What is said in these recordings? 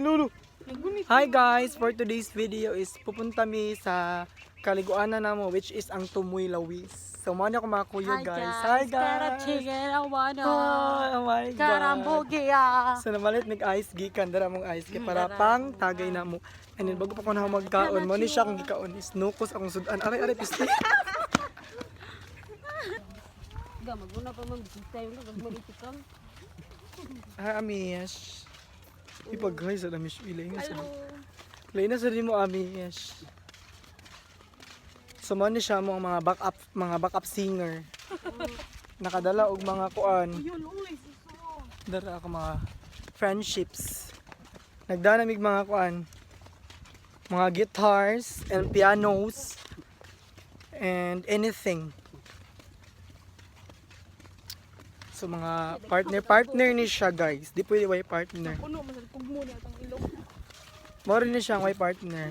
lulu. Hi guys, for today's video is pupunta mi sa kaliguanan namo which is ang Tumoy Lawis. So mo na ko mga kuya guys. Hi guys. Oh my god. Karambogia. So namalit mig ice gikan dara mong ice kay para pang tagay na mo. And then bago pa ko na magkaon, mo ni siya akong gikaon is nukos akong sudan. Aray piste. Maguna pa man tayo na gagmalitikam. Hi Amish. Ipag guys sa Amish ilay nga sa. Lay na sa rin mo Amish. So mo ni siya mo mga backup singer. Nakadala og mga kuan. Dara ako mga friendships. Nagdanamig mga kuan. Mga guitars and pianos and anything. So mga partner ni siya guys. Di pwede way partner. Moro ni siya way partner.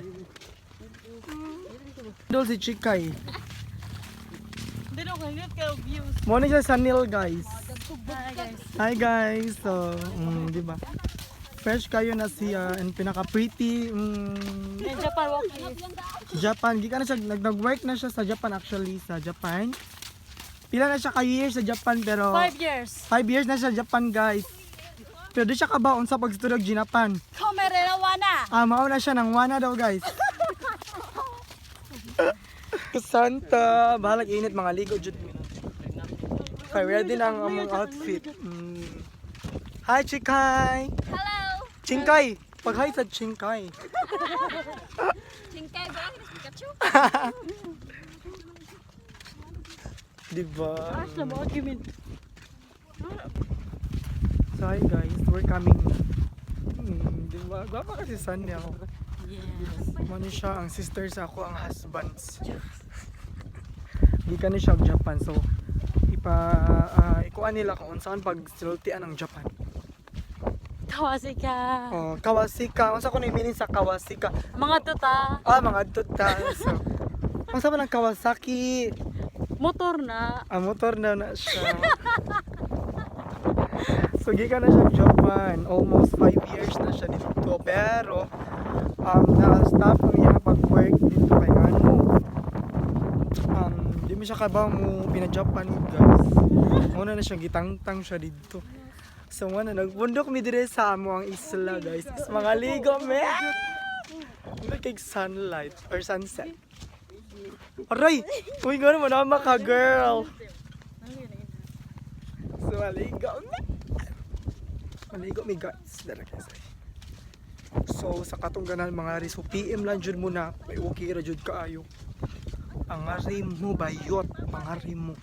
Dol si Chikay. Mo ni siya Sanil guys. Hi guys. So, di ba? Fresh kayo na siya and pinaka pretty. Japan walking. Japan, gikan na siya nag-work na siya sa Japan actually, sa Japan. Pila na siya ka-years sa Japan pero 5 years. 5 years na siya sa Japan guys. Pero di siya kabaon sa pagstudyo sa Japan. Kamera na wana. Mao na siya ng wana daw guys. Kasanta, bahalag init mga ligo jud mi. Okay, ready na ang among outfit. Hi Chikay. Hello. Chingkay, pag-hi sa Chingkay. Chingkay ba ang Pikachu? Diba? Asa mo gimin. So hi guys, we're coming. Diba? Gwapa kasi Sunny ako. Yes. Mano siya ang sister sa ako, ang husbands. Gikan ni siya sa Japan, so ikuan nila kung saan pag sultian ang Japan. Kawasika. Oh, Kawasika. Unsa ko ni sa Kawasika? Mga tuta. Mga tuta. So, unsa ba ng Kawasaki? Motor na. Motor na siya. So, gikan na siya sa Japan. Almost 5 years na siya dito. Pero, na-stop ang iyang pag-work dito kay ano. Di mo siya kabaw mo pina-Japan guys. Muna na siya gitangtang siya dito. So wala nagbundok mi dire sa amo ang isla guys. Is mga ligo me. Kay sunlight or sunset. Aray! Uy gano mo naman ka girl. So maligo me. Maligo mi guys. Dara guys. So sa katungganan mga riso PM lang jud muna. May okay ra jud kaayo. Ang rim mo bayot, ang rim mo.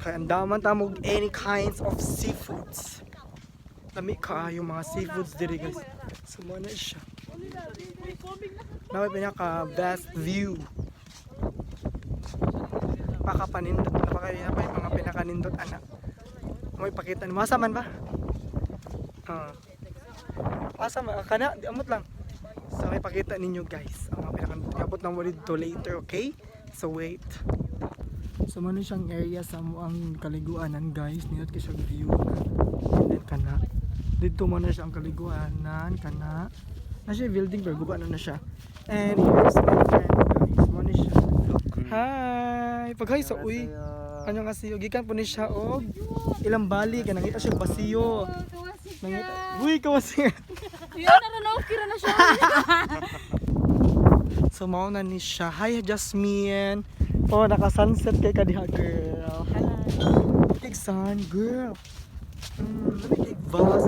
Kaya andaman tamog any kinds of seafoods. Lami kaayo mga seafoods diri guys. Sumana siya. Naway pinaka best view. Pakapanindot na pa kayo pa yung mga pinakanindot anak. May pakita ni masaman ba? Masaman kana di amot lang. So may pakita ninyo guys ang mga pinakanindot. Abot ng word to later, okay? So wait. So mano siyang area sa mo ang kaliguanan guys. Nindot kay siyang view. And then kana dito mo na siya ang kaliguanan kana na siya building pero guba na siya. And here's my friend guys. Mo na siya. Hi! Pag-hi sa uy. Ano nga siyo? Gikan po ni siya og ilang balik. Nangita siya basiyo. Nangita. Uy, kawasiyo. Yan na kira na siya. So mao na ni siya. Hi Jasmine. Oh, naka-sunset kay kadiha girl. Hi. Big sun girl. Big vase.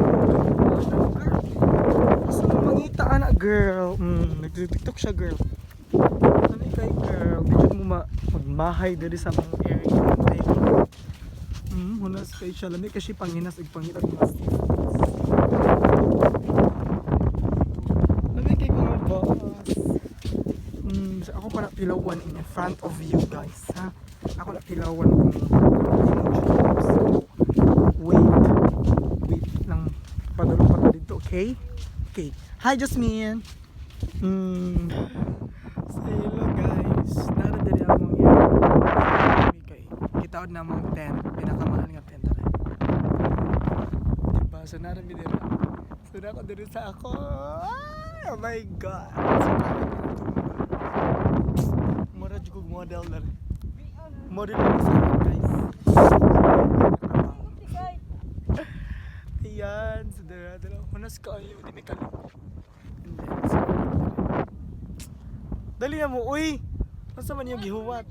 So mangita anak girl. Nag-tiktok siya girl. Ano kay girl? Medyo mo magmahay diri sa mga area. Hunas kay siya. Lamig kasi panghinas ug pangitat mga seafoods. Lamig kay mga boss. So ako pa natilawan in front of you guys. Ha? Ako natilawan kung so, wait lang. Padulong pa ta dito, okay? Okay. Hi Jasmine. So hello guys. Nara diri among kay kitaod na among tent. Pinakamahal nga tent. Diba? So nara mi diri. So na ako dito sa ako. Ay, oh my god. So bakit na ito? Mura jud kog model na rin. Model na sa akin guys. Ayan, so dara. Hunas ka ayo, di may kalim. And then, so, dali na mo, uy! Masa man yung gihuwat?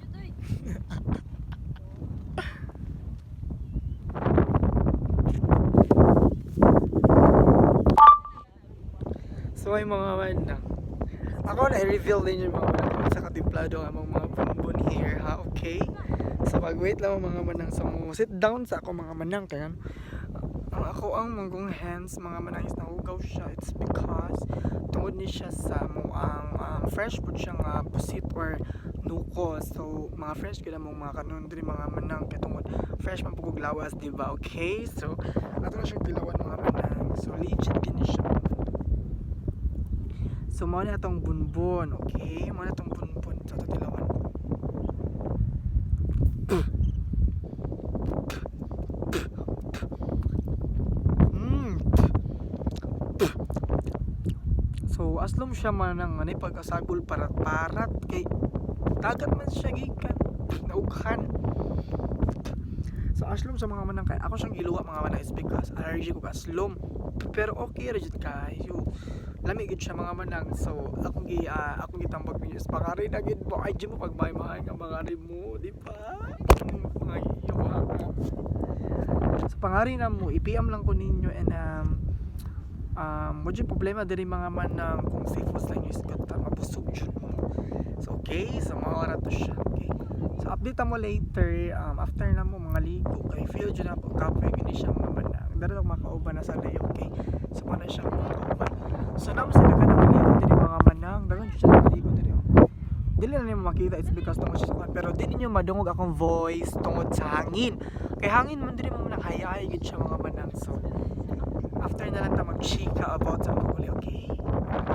So ay mga manang, ako na-reveal din yung mga manang sa katimplado ang mga bonbon here ha, okay? So pag-wait lang mga manang, so sit down sa ako mga manang, kaya ang ako ang manggong hands mga manang is nahugaw siya. It's because tungod ni siya sa mo ang fresh food siya nga pusit or nuko. So mga fresh gila mong mga kanon diri mga manang kay tungod fresh man pugog lawas, di ba? Okay? So ato na siya tilawan mga manang. So legit kini siya. So mo na itong bunbon, okay? Mo na itong bunbon. So ito tilawan. So aslom siya man ng anay pagkasagol parat kay dagat man siya gikan naughan. So aslom sa mga manang kay ako siyang giluwa mga manang is because allergy ko ka aslom. Pero okay ra jud kayo. Lami gid siya mga manang. So akong gitambag niyo is pangari na gid mo ay mo pagmay-mahay nga mangari mo, di ba? Mga yawa. So pangari na mo i-PM lang ko ninyo and wala problema diri mga manang kung safe lang yung isgot mabusog jud mo. So okay, so maora to siya. Okay. So update mo later after na mo mga ligo kay feel jud na po kapoy gini siya mga manang. Dara lang makauban na sa day, okay. So mana siya makauban. So namo sa dagan ng ligo diri mga manang, dagan siya ligo diri. Dili na nimo makita it's because tungod siya sa pero di ninyo madungog akong voice tungod sa hangin. Kay hangin man diri mo manang hayay gid siya mga manang. So after na lang ta mag-chika about sa